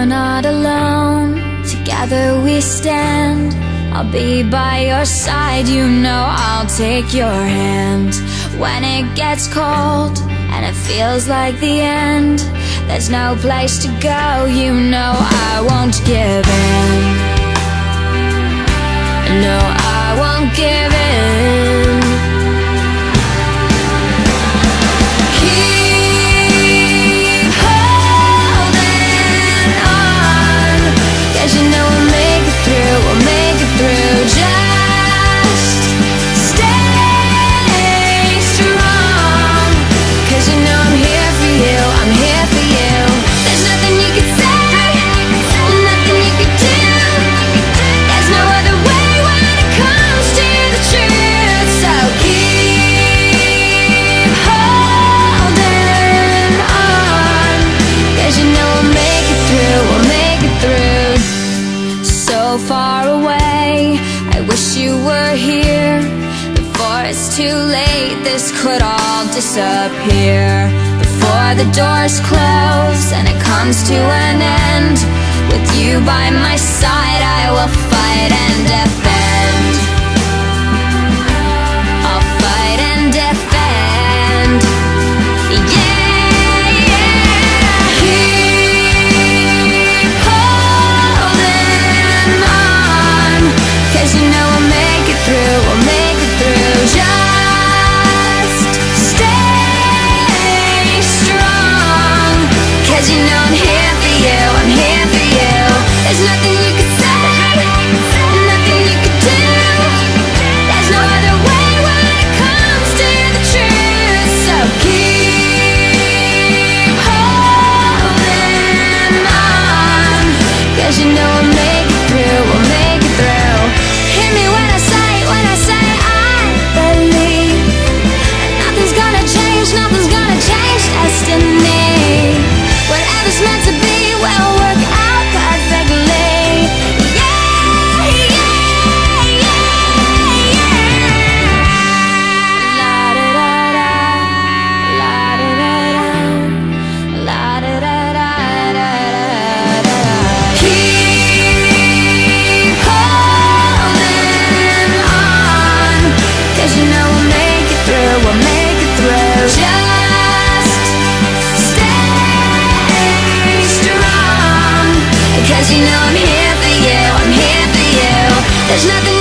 You're not alone, together we stand. I'll be by your side, you know I'll take your hand. When it gets cold and it feels like the end, there's no place to go, you know I won't give in. No, I won't give in. Keep holding on, 'cause you know we'll make it through, we'll make it through. Just stay strong, 'cause you know I'm here for you, I'm here for you. There's nothing you can say, nothing you can do. There's no other way when it comes to the truth. So keep holding on, 'cause you know we'll make it through, we'll make it through. So far away, I wish you were here. Before it's too late, this could all disappear. Before the doors close and it comes to an end, with you by my side I will fight and defend. I'll fight and defend. Yeah, yeah. Keep holding on, 'cause you know we'll make it through, we'll make it through. Just stay strong, 'cause you know I'm here for you, I'm here for you. There's nothing you can say, nothing you can do. There's no other way when it comes to the truth. So keep holding on, 'cause you know we'll make it through, we'll make it through. Hear me when I say I believe. Nothing's gonna change, nothing's gonna change destiny. Whatever's meant to be will work out perfectly. Yeah, yeah, yeah, yeah. La da da da, la da da da, la da da da da da. Keep holding on, 'cause you know we'll make it through, we'll make it through. Just stay strong, 'cause you know I'm here for you, I'm here for you. There's nothing